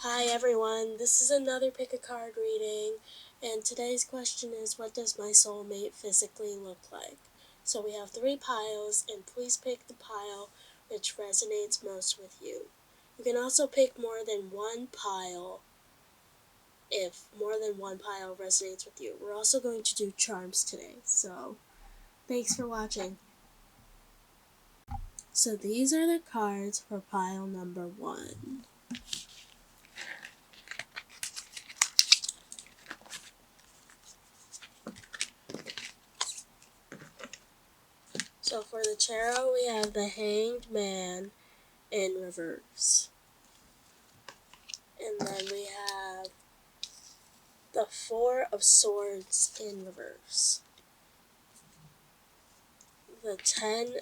Hi everyone, this is another pick a card reading, and today's question is, what does my soulmate physically look like? So we have 3 piles, and please pick the pile which resonates most with you. You can also pick more than one pile if more than one pile resonates with you. We're also going to do charms today, so thanks for watching. So these are the cards for pile number 1. So for the tarot, we have the Hanged Man in reverse. And then we have the Four of Swords in reverse. The Ten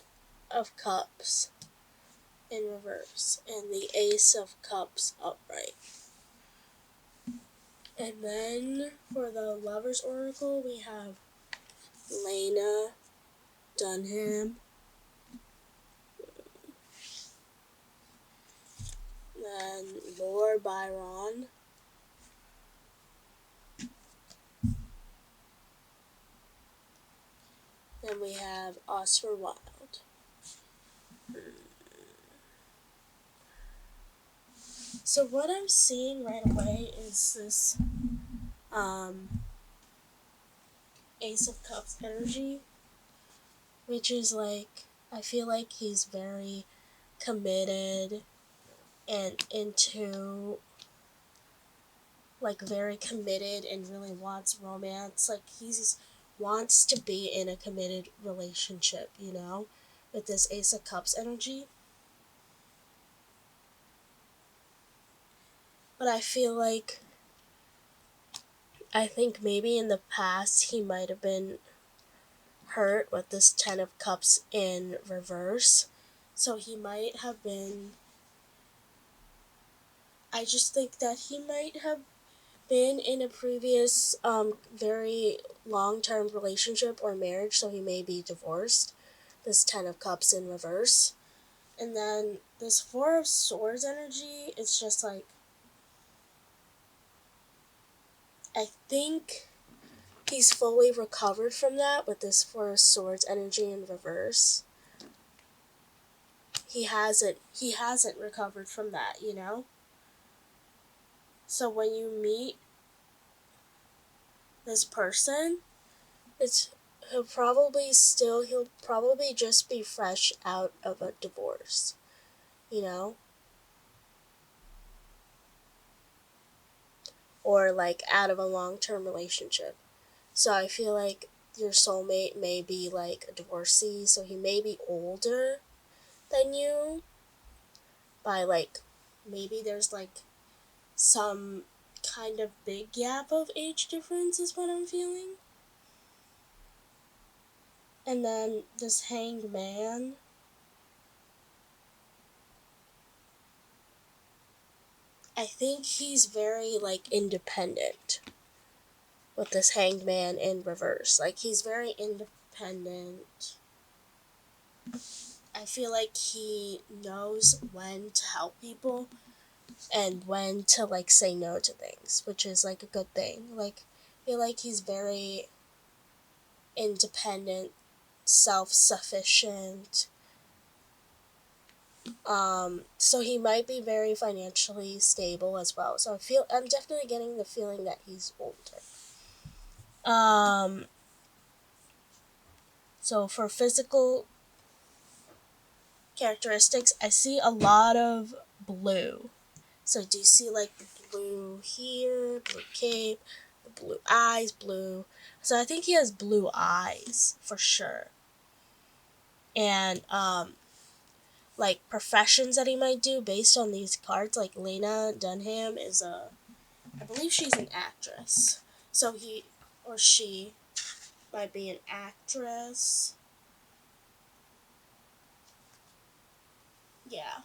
of Cups in reverse. And the Ace of Cups upright. And then for the Lover's Oracle, we have Lena Dunham. Then Lord Byron. Then we have Oscar Wilde. So what I'm seeing right away is this Ace of Cups energy, which is like, I feel like he's very committed and into, like, very committed and really wants romance. Like, he's wants to be in a committed relationship, you know, with this Ace of Cups energy. But I feel like, I think maybe in the past he might have been hurt with this Ten of Cups in reverse. So he might have been, I just think that he might have been in a previous very long-term relationship or marriage, so he may be divorced. This Ten of Cups in reverse. And then this Four of Swords energy, it's just like, I think he's fully recovered from that with this Four of Swords energy in reverse. He hasn't recovered from that, you know? So when you meet this person, he'll probably just be fresh out of a divorce, you know? Or like out of a long-term relationship. So I feel like your soulmate may be like a divorcee, so he may be older than you by like, maybe there's like some kind of big gap of age difference is what I'm feeling. And then this Hanged Man, I think he's very like independent with this Hanged Man in reverse. Like, he's very independent. I feel like he knows when to help people and when to like say no to things, which is like a good thing. Like, I feel like he's very independent, self-sufficient. So he might be very financially stable as well. So I'm definitely getting the feeling that he's older. So for physical characteristics, I see a lot of blue. So do you see like the blue here, blue cape, the blue eyes, blue. So I think he has blue eyes for sure. And like professions that he might do based on these cards, like Lena Dunham is I believe she's an actress. So he or she might be an actress. Yeah.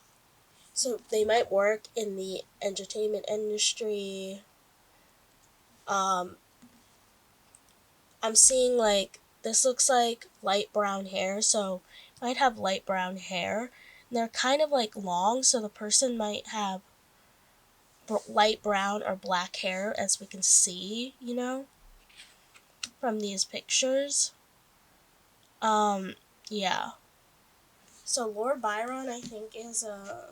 So they might work in the entertainment industry. I'm seeing like, this looks like light brown hair, so might have light brown hair. And they're kind of like long, so the person might have light brown or black hair, as we can see, from these pictures. Yeah. So Lord Byron, I think, is a.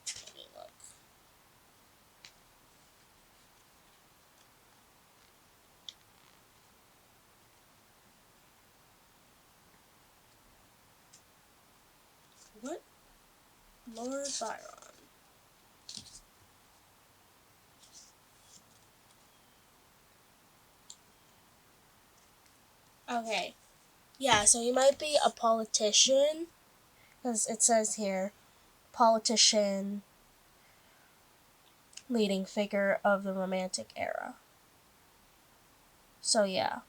Let me look. What? Lord Byron. Okay. Yeah, so he might be a politician, because it says here, politician, leading figure of the Romantic era. So yeah.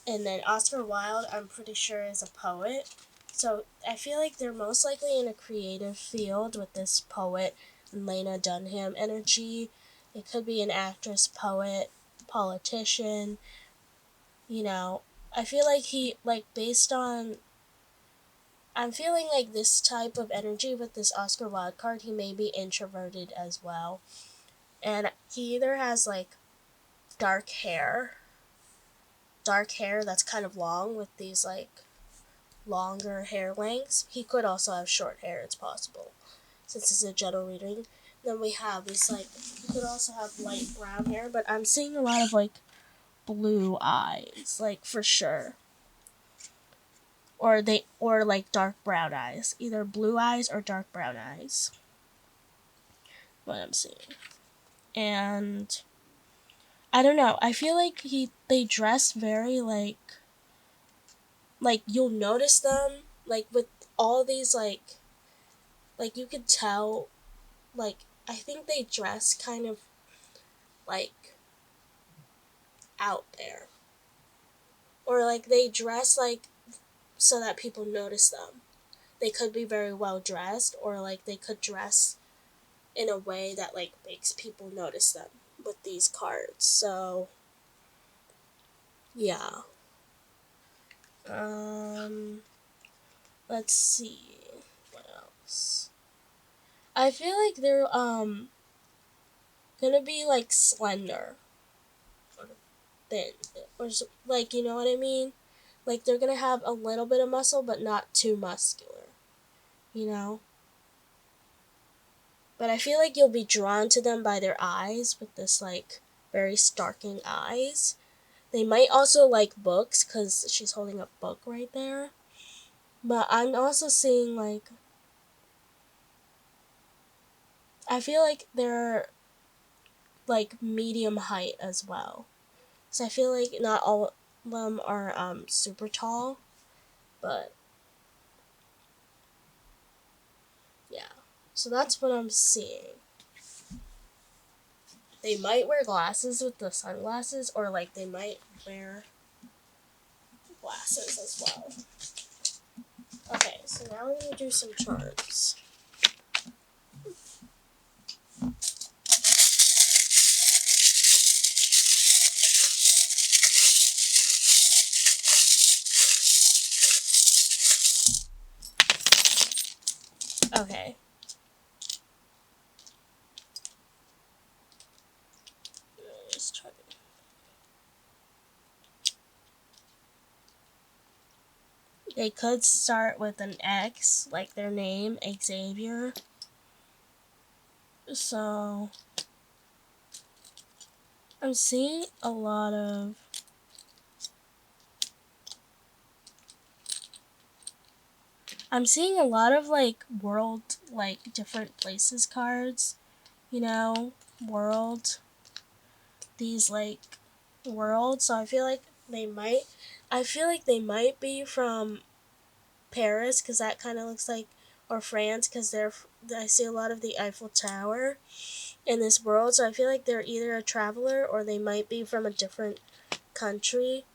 And then Oscar Wilde, I'm pretty sure, is a poet. So I feel like they're most likely in a creative field with this poet and Lena Dunham energy. It could be an actress, poet, politician. I feel like based on. I'm feeling like this type of energy with this Oscar Wilde card, he may be introverted as well. And he either has dark hair, that's kind of long with these longer hair lengths. He could also have short hair, it's possible, since it's a general reading. Then we have this he could also have light brown hair, but I'm seeing a lot of blue eyes, for sure. Or dark brown eyes. Either blue eyes or dark brown eyes. What I'm seeing. And I don't know, I feel like they dress very you'll notice them with all these you could tell I think they dress kind of out there, or they dress so that people notice them. They could be very well dressed, or they could dress in a way that makes people notice them with these cards. So yeah. Let's see what else. I feel like they're gonna be slender or thin, or you know what I mean. They're gonna have a little bit of muscle, but not too muscular. You know. But I feel like you'll be drawn to them by their eyes, with this very starking eyes. They might also like books, because she's holding a book right there. But I'm also seeing I feel like they're medium height as well. So I feel like not all of them are super tall, but yeah. So that's what I'm seeing. They might wear glasses with the sunglasses, or they might wear glasses as well. Okay, so now we're gonna do some charms. Okay. Just try to... They could start with an X, like their name, Xavier. So I'm seeing a lot of world, different places cards, world, these worlds. So I feel like they might be from Paris, because that kind of looks or France, because I see a lot of the Eiffel Tower in this world. So I feel like they're either a traveler, or they might be from a different country.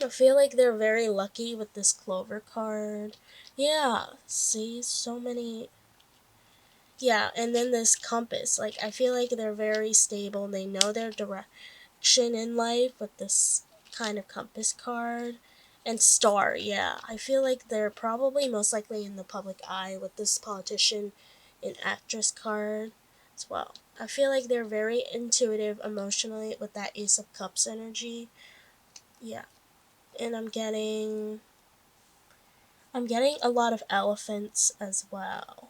I feel like they're very lucky with this Clover card. Yeah, see, so many. Yeah, and then this compass. I feel like they're very stable. They know their direction in life with this kind of compass card. And star, yeah. I feel like they're probably most likely in the public eye with this politician and actress card as well. I feel like they're very intuitive emotionally with that Ace of Cups energy. Yeah. And I'm getting a lot of elephants as well.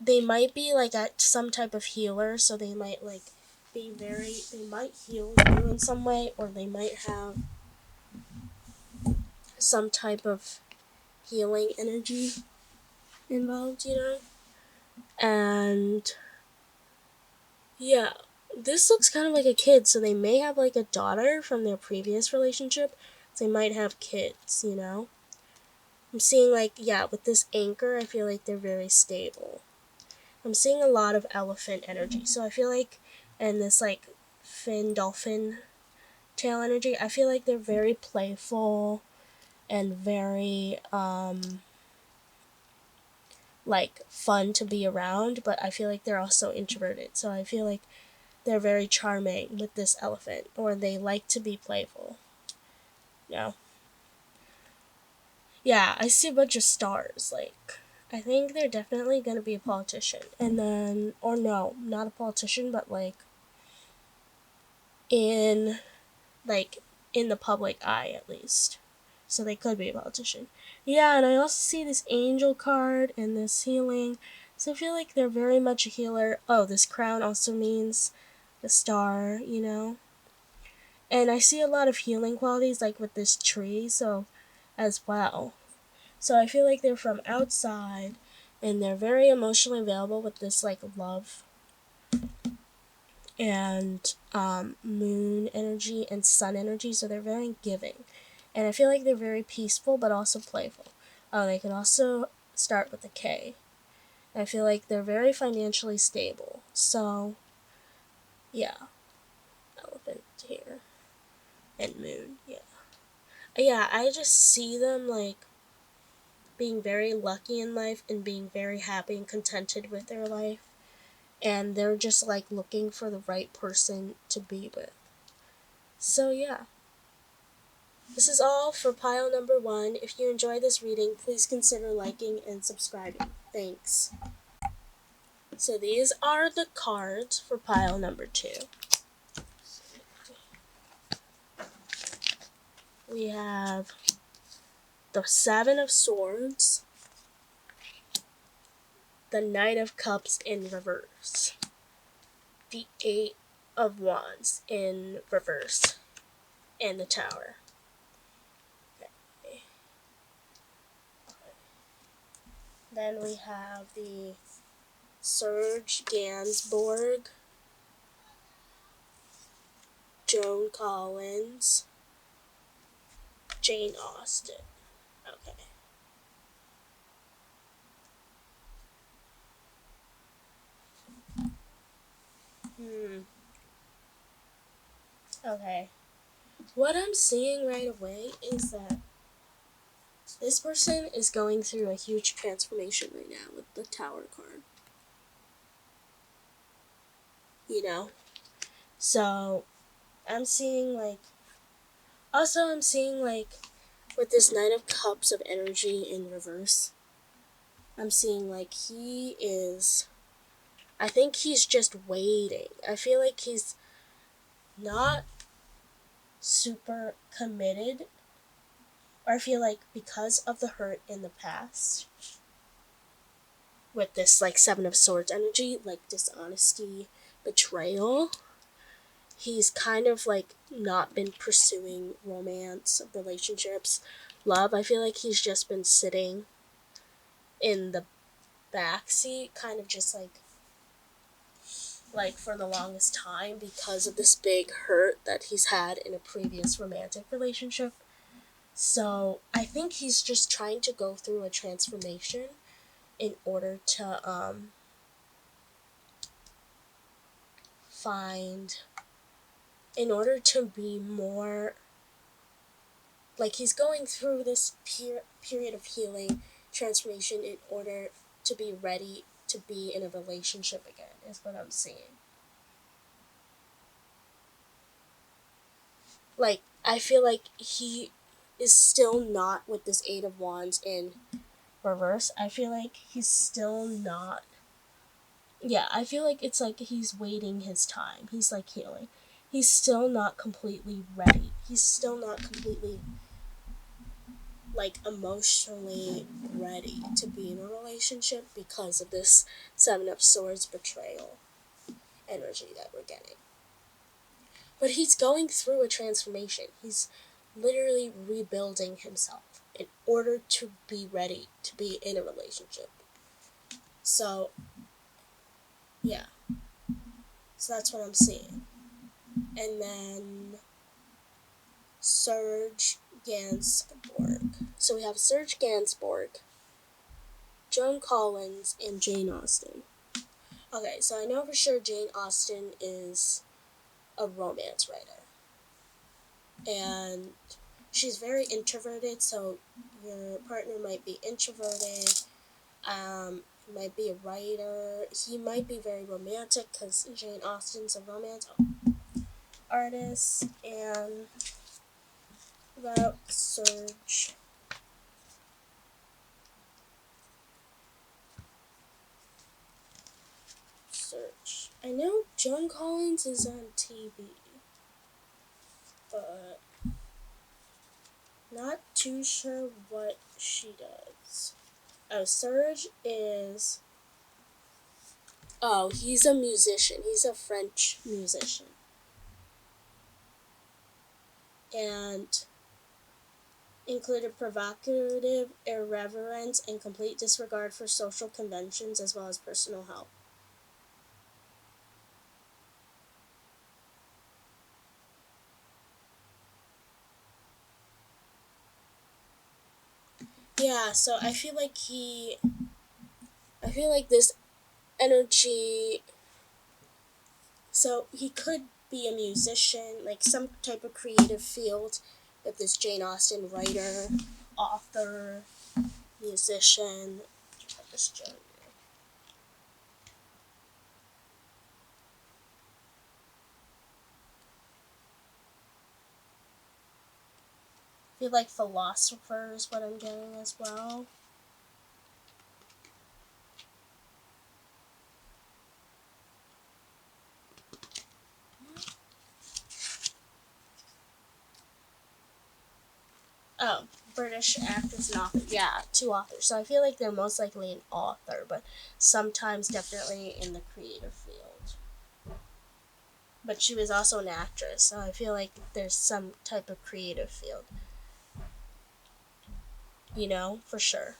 They might be like some type of healer, so they might like they might heal you in some way, or they might have some type of healing energy involved, And yeah, this looks kind of like a kid, so they may have like a daughter from their previous relationship. So they might have kids. I'm seeing like, yeah, with this anchor, I feel like they're very stable. I'm seeing a lot of elephant energy, so I feel like, and this like fin dolphin tail energy, I feel like they're very playful and very like fun to be around, but I feel like they're also introverted. So I feel like they're very charming with this elephant, or they like to be playful. Yeah. Yeah, I see a bunch of stars. Like, I think they're definitely gonna be a politician. And then, or no, not a politician, but in, like, in the public eye at least. So they could be a politician. Yeah, and I also see this angel card and this healing. So I feel like they're very much a healer. Oh, this crown also means the star. And I see a lot of healing qualities, like with this tree, so as well. So I feel like they're from outside, and they're very emotionally available with this like love and moon energy and sun energy. So they're very giving, and I feel like they're very peaceful but also playful. Oh, they can also start with a K. I feel like they're very financially stable. So yeah, elephant here and moon. Yeah. Yeah, I just see them like being very lucky in life and being very happy and contented with their life. And they're just like looking for the right person to be with. So, yeah. This is all for pile number 1. If you enjoyed this reading, please consider liking and subscribing. Thanks. So, these are the cards for pile number 2. We have the 7 of Swords, the Knight of Cups in reverse, the 8 of Wands in reverse, and the Tower. Okay. Then we have the Serge Gainsbourg, Joan Collins, Jane Austen. Okay. Okay. What I'm seeing right away is that this person is going through a huge transformation right now with the Tower card. So I'm seeing like, with this Knight of Cups of energy in reverse, I'm seeing like I think he's just waiting. I feel like he's not super committed, or I feel like because of the hurt in the past, with this like 7 of Swords energy, like dishonesty, betrayal, he's kind of like not been pursuing romance, relationships, love. I feel like he's just been sitting in the backseat, kind of just like for the longest time because of this big hurt that he's had in a previous romantic relationship. So I think he's just trying to go through a transformation in order to in order to be more, like he's going through this period of healing transformation in order to be ready to be in a relationship again, is what I'm seeing. Like I feel like he is still not with this Eight of Wands in reverse. I feel like he's still not. Yeah, I feel like it's like he's waiting his time. He's like healing. He's still not completely ready. He's still not completely like emotionally ready to be in a relationship because of this Seven of Swords betrayal energy that we're getting. But he's going through a transformation. He's literally rebuilding himself in order to be ready to be in a relationship. So, yeah. So that's what I'm seeing. And then Serge Gainsbourg. So we have Serge Gainsbourg, Joan Collins, and Jane Austen. Okay, so I know for sure Jane Austen is a romance writer. And she's very introverted, so your partner might be introverted, might be a writer. He might be very romantic because Jane Austen's a romance artist. And about Serge. I know Joan Collins is on TV, but not too sure what she does. Oh, Serge is. Oh, he's a musician. He's a French musician. And included provocative irreverence and complete disregard for social conventions as well as personal health. Yeah, so I feel like this energy, so he could be a musician, like some type of creative field with this Jane Austen writer, author, musician. This Joan. I feel like philosopher is what I'm getting as well. Oh, British actress and author. Yeah, two authors. So I feel like they're most likely an author, but sometimes definitely in the creative field. But she was also an actress, so I feel like there's some type of creative field. You know, for sure.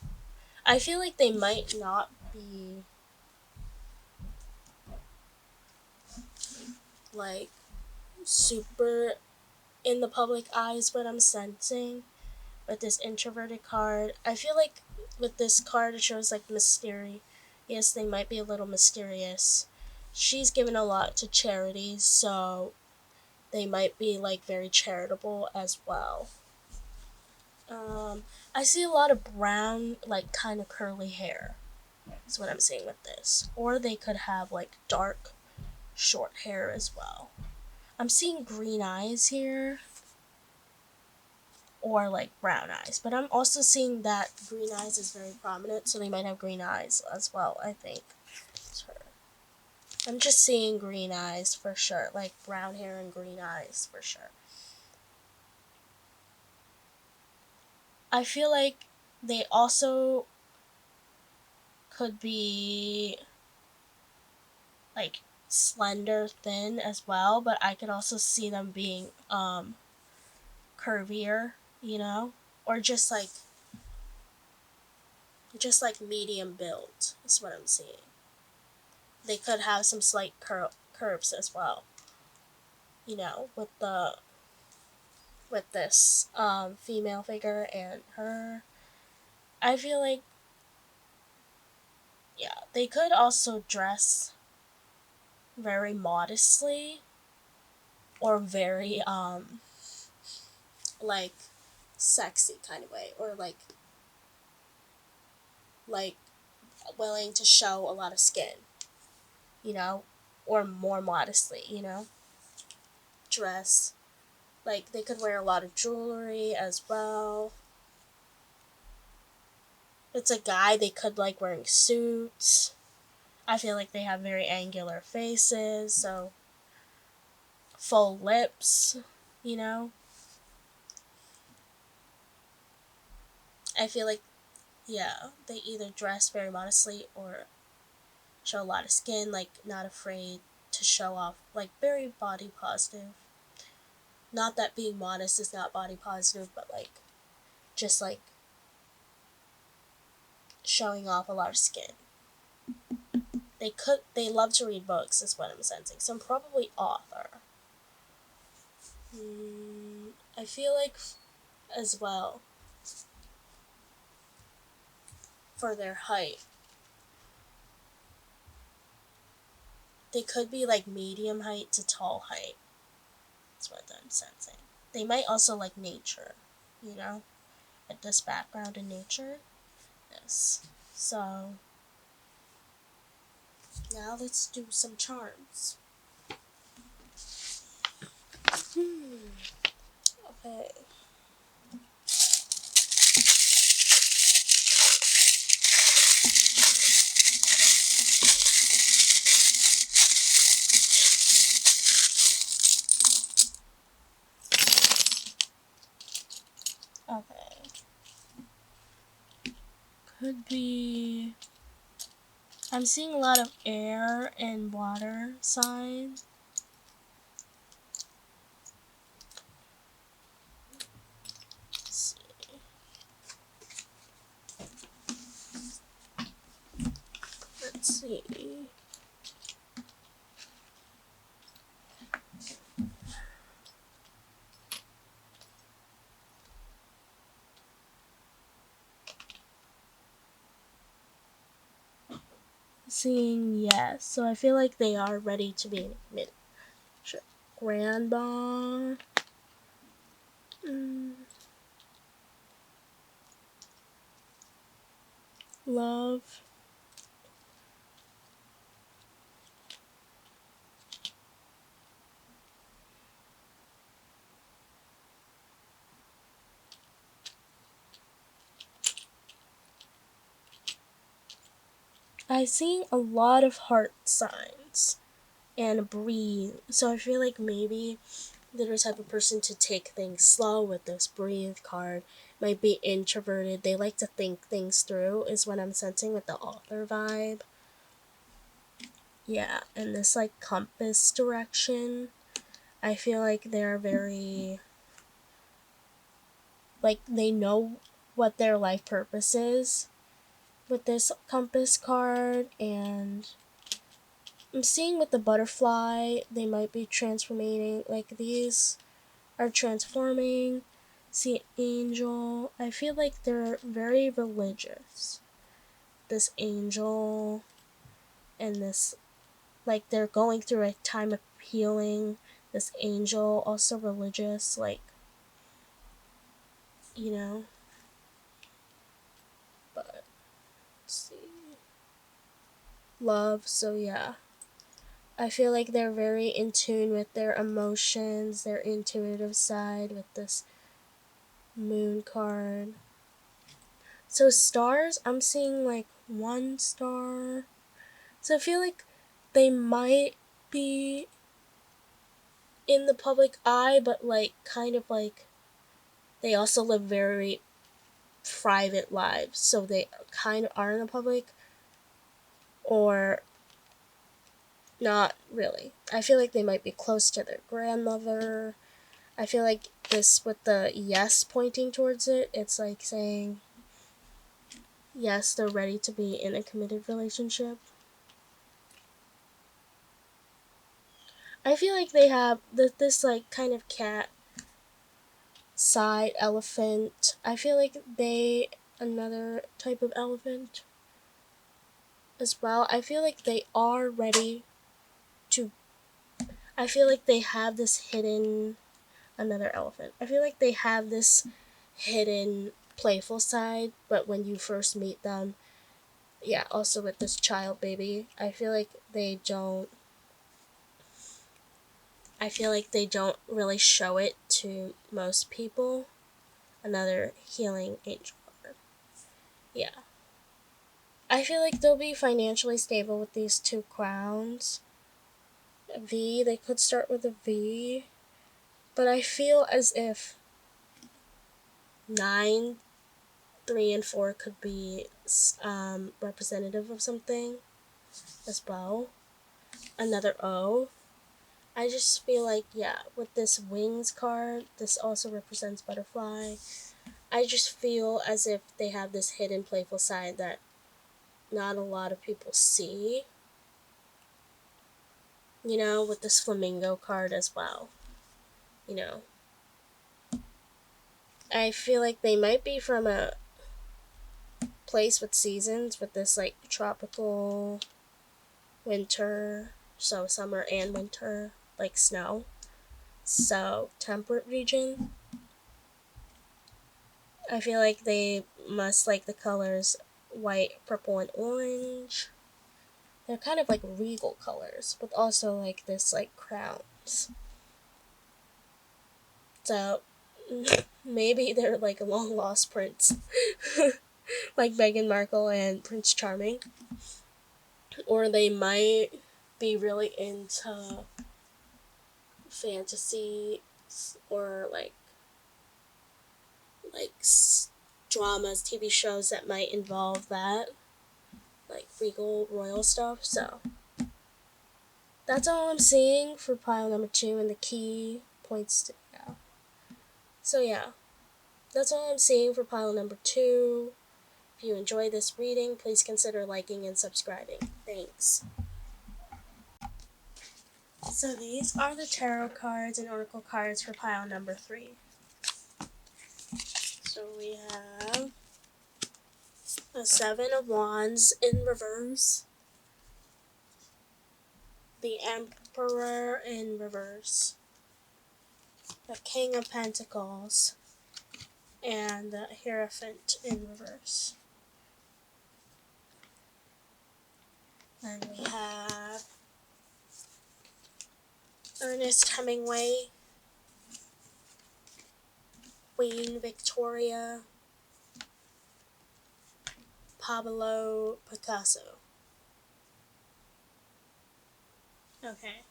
I feel like they might not be like super in the public eye is what I'm sensing with this introverted card. I feel like with this card it shows like mystery. Yes, they might be a little mysterious. She's given a lot to charities, so they might be like very charitable as well. I see a lot of brown, like kind of curly hair. Is what I'm seeing with this. Or they could have like dark, short hair as well. I'm seeing green eyes here, or like brown eyes. But I'm also seeing that green eyes is very prominent, so they might have green eyes as well, I think. It's her. I'm just seeing green eyes for sure, like brown hair and green eyes for sure. I feel like they also could be like slender, thin as well, but I could also see them being curvier, you know, or just like medium build is what I'm seeing. They could have some slight curves as well, you know, with this female figure and her. I feel like yeah, they could also dress very modestly or very like sexy kind of way, or like willing to show a lot of skin, you know, or more modestly, you know, dress. Like, they could wear a lot of jewelry as well. If it's a guy, they could like wearing suits. I feel like they have very angular faces, so full lips, you know? I feel like, yeah, they either dress very modestly or show a lot of skin, like not afraid to show off, like very body positive. Not that being modest is not body positive, but like just like showing off a lot of skin. They love to read books, is what I'm sensing. So I'm probably author. I feel like as well for their height, they could be like medium height to tall height. That's what I'm sensing. They might also like nature, you know, like this background in nature. Yes. So now let's do some charms. Okay. Okay. Could be. I'm seeing a lot of air and water signs. Let's see. Let's see. Seeing yes, so I feel like they are ready to be admitted. Sure. Grandma. Love. I see a lot of heart signs and breathe. So I feel like maybe they're the type of person to take things slow with this breathe card. Might be introverted. They like to think things through, is what I'm sensing with the author vibe. Yeah, and this like compass direction. I feel like they're very, like, they know what their life purpose is with this compass card. And I'm seeing with the butterfly, they might be transforming, like these are transforming. See an angel. I feel like they're very religious. This angel and this, like, they're going through a time of healing. This angel also religious, like, you know. But let's see. Love, so yeah. I feel like they're very in tune with their emotions, their intuitive side with this moon card. So stars, I'm seeing like one star. So I feel like they might be in the public eye, but like kind of like they also live very private lives. So they kind of are in the public or not really. I feel like they might be close to their grandmother. I feel like this with the yes pointing towards it, it's like saying yes, they're ready to be in a committed relationship. I feel like they have this like kind of cat side elephant. I feel like they another type of elephant as well. I feel like they are ready to I feel like they have this hidden another elephant. I feel like they have this hidden playful side, but when you first meet them, yeah, also with this child baby, I feel like they don't really show it to most people. Another healing angel card. Yeah. I feel like they'll be financially stable with these two crowns. V, they could start with a V. But I feel as if 9, 3, and 4 could be representative of something as well. Another O. I just feel like, yeah, with this wings card, this also represents butterfly. I just feel as if they have this hidden playful side that not a lot of people see. You know, with this flamingo card as well. You know, I feel like they might be from a place with seasons, with this like tropical winter, so summer and winter, like snow. So temperate region. I feel like they must like the colors white, purple, and orange. They're kind of like regal colors, but also like this like crowns. So maybe they're like a long lost prince, like Meghan Markle and Prince Charming, or they might be really into fantasy or like dramas, TV shows that might involve that, like regal royal stuff. So that's all I'm seeing for pile number 2, and the key points to yeah. So yeah, that's all I'm seeing for pile number 2. If you enjoy this reading, please consider liking and subscribing. Thanks. So these are the tarot cards and oracle cards for pile number 3. So we have a 7 of Wands in reverse, the Emperor in reverse, the King of Pentacles, and the Hierophant in reverse. And we have Ernest Hemingway, Queen Victoria, Pablo Picasso. Okay.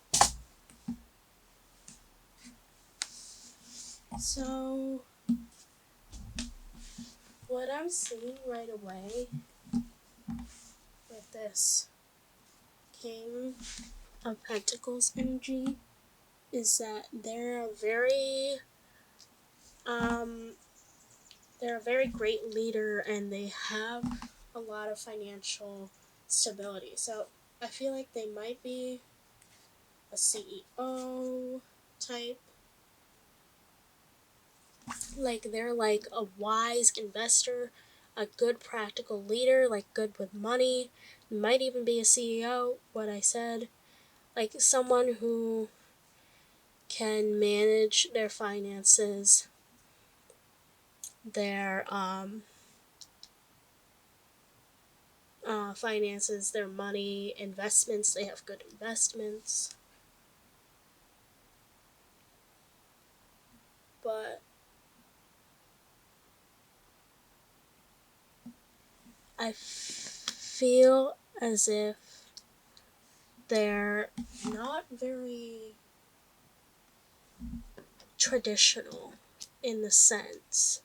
So, what I'm seeing right away with this King of Pentacles energy is that they're a very great leader, and they have a lot of financial stability. So I feel like they might be a CEO type. Like they're like a wise investor, a good practical leader, like good with money. Might even be a CEO, what I said. Like someone who can manage their finances, their finances, their money, investments. They have good investments. But I feel as if they're not very traditional in the sense.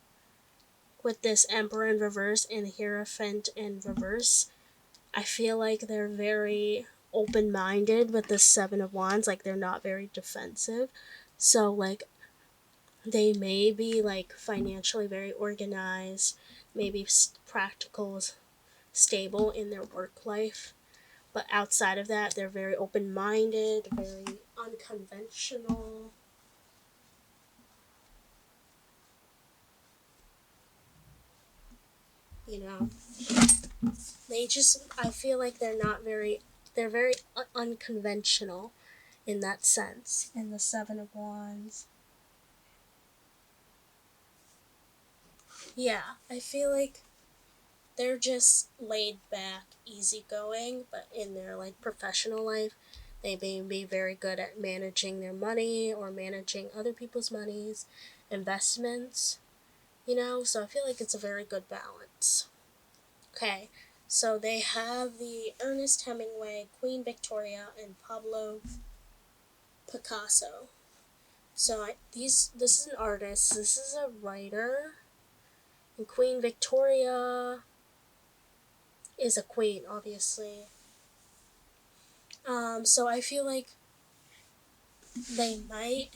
With this Emperor in reverse and Hierophant in reverse, I feel like they're very open-minded with the 7 of Wands. Like they're not very defensive. So like they may be like financially very organized, maybe practical, stable in their work life. But outside of that, they're very open-minded, very unconventional. You know, I feel like they're very unconventional in that sense. In the 7 of Wands. Yeah, I feel like they're just laid back, easygoing, but in their like professional life, They may be very good at managing their money or managing other people's monies, investments, so I feel like it's a very good balance. Okay, so they have the Ernest Hemingway, Queen Victoria, and Pablo Picasso. So this is an artist, this is a writer, and Queen Victoria is a queen, obviously. So I feel like they might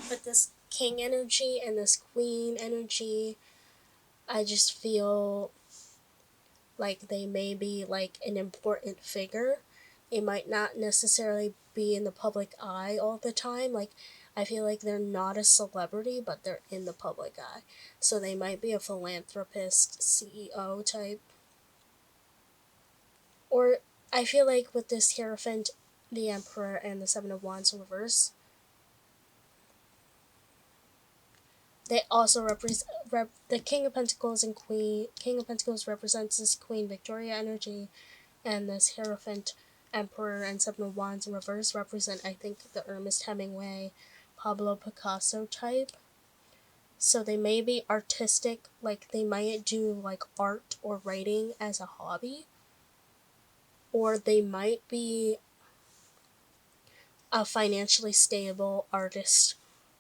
put this king energy and this queen energy. I just feel like they may be like an important figure. They might not necessarily be in the public eye all the time. Like, I feel like they're not a celebrity, but they're in the public eye. So they might be a philanthropist, CEO type. Or I feel like with this Hierophant, the Emperor, and the Seven of Wands in reverse, they also represent the King of Pentacles and King of Pentacles represents this Queen Victoria energy, and this Hierophant, Emperor, and Seven of Wands in reverse represent, I think, the Ernest Hemingway, Pablo Picasso type. So they may be artistic, like they might do like art or writing as a hobby, or they might be a financially stable artist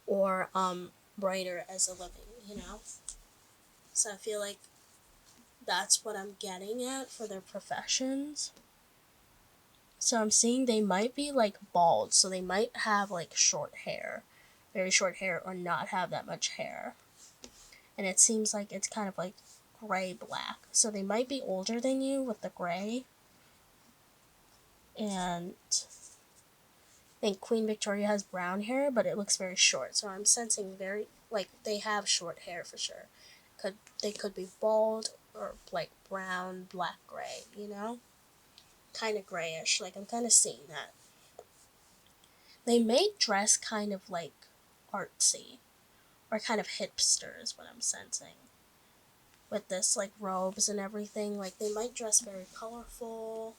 or writer as a living. So I feel like that's what I'm getting at for their professions. So I'm seeing they might be like bald, so they might have like short hair, very short hair, or not have that much hair. And it seems like it's kind of like gray black. So they might be older than you with the gray. And I think Queen Victoria has brown hair, but it looks very short. So I'm sensing very like they have short hair for sure. They could be bald or like brown, black, gray, kind of grayish. Like I'm kind of seeing that. They may dress kind of like artsy or kind of hipster is what I'm sensing. With this like robes and everything, like they might dress very colorful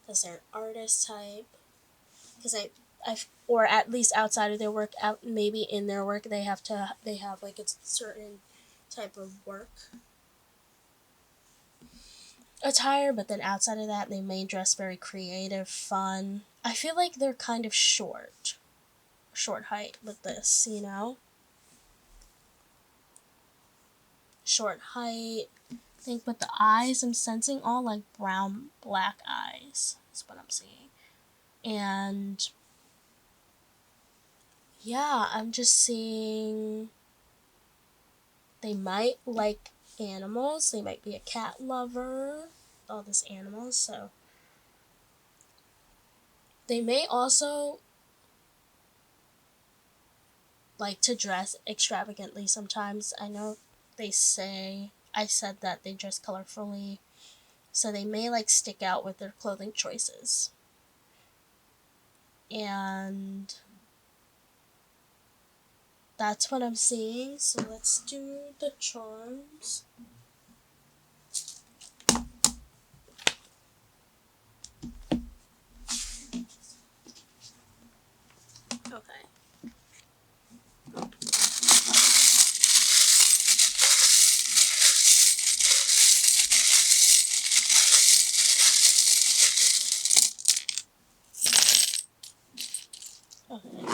because they're an artist type. Because or at least outside of their work, out maybe in their work they have like a certain type of work attire, but then outside of that they may dress very creative, fun. I feel like they're kind of short height with this, short height. I think with the eyes, I'm sensing all like brown, black eyes. That's what I'm seeing. And yeah, I'm just seeing they might like animals. They might be a cat lover, all these animals. So they may also like to dress extravagantly sometimes. I know I said that they dress colorfully. So they may like stick out with their clothing choices. And that's what I'm seeing. So let's do the charms. Okay. Okay.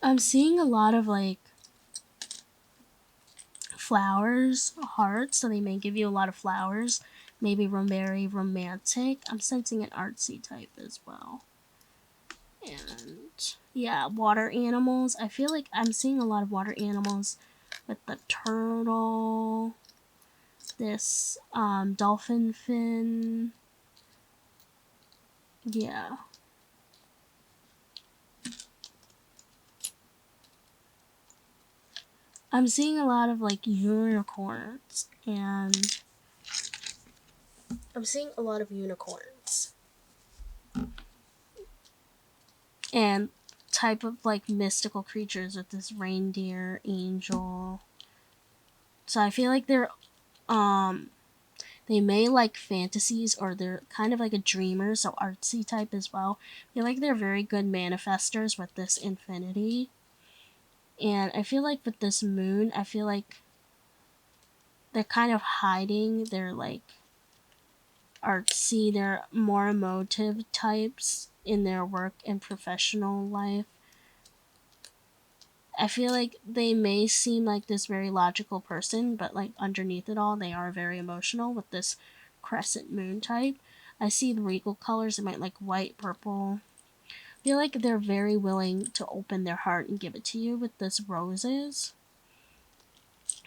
I'm seeing a lot of like flowers, hearts, so they may give you a lot of flowers. Maybe very romantic. I'm sensing an artsy type as well. And yeah, water animals. I feel like I'm seeing a lot of water animals with the turtle, this dolphin fin. Yeah. I'm seeing a lot of like unicorns, and I'm seeing a lot of unicorns and type of like mystical creatures with this reindeer angel. So I feel like they may like fantasies, or they're kind of like a dreamer, so artsy type as well. I feel like they're very good manifestors with this infinity. And I feel like with this moon, I feel like they're kind of hiding their like artsy, they're more emotive types in their work and professional life. I feel like they may seem like this very logical person, but like underneath it all, they are very emotional with this crescent moon type. I see the regal colors, they might like white, purple. I feel like they're very willing to open their heart and give it to you with this roses.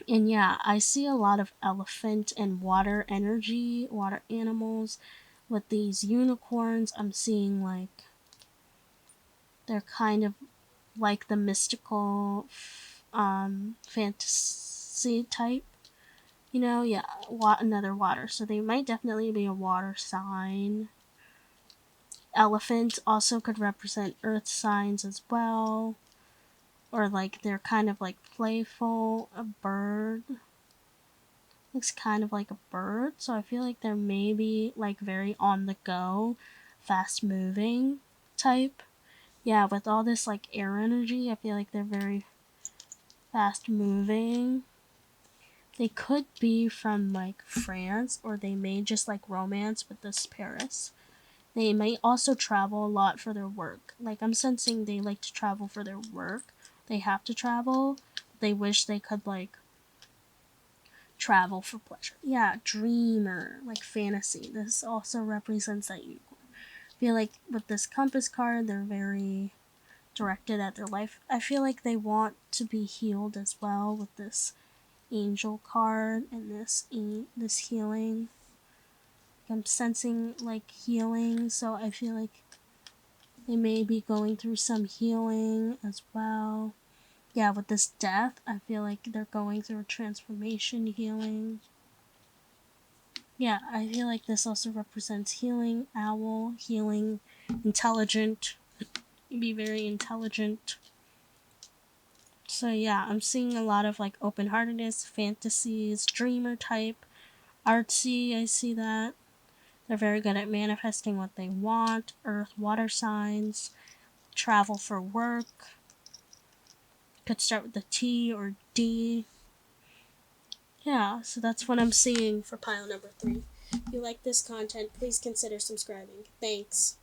And yeah, I see a lot of elephant and water energy, water animals. With these unicorns, I'm seeing like they're kind of like the mystical fantasy type. You know, yeah, another water. So they might definitely be a water sign. Elephants also could represent earth signs as well. Or like they're kind of like playful. A bird looks kind of like a bird. So I feel like they're maybe like very on the go, fast moving type. Yeah, with all this like air energy, I feel like they're very fast moving. They could be from like France, or they may just like romance with this Paris. They may also travel a lot for their work. Like I'm sensing they like to travel for their work. They have to travel. They wish they could like travel for pleasure. Yeah, dreamer, like fantasy. This also represents that you feel like with this compass card, they're very directed at their life. I feel like they want to be healed as well with this angel card and this healing. I'm sensing like healing, so I feel like they may be going through some healing as well. Yeah, with this death, I feel like they're going through a transformation healing. Yeah, I feel like this also represents healing, owl, healing, intelligent, be very intelligent. So yeah, I'm seeing a lot of like open-heartedness, fantasies, dreamer type, artsy, I see that. They're very good at manifesting what they want, earth, water signs, travel for work. Could start with the T or D. Yeah, so that's what I'm seeing for pile number 3. If you like this content, please consider subscribing. Thanks.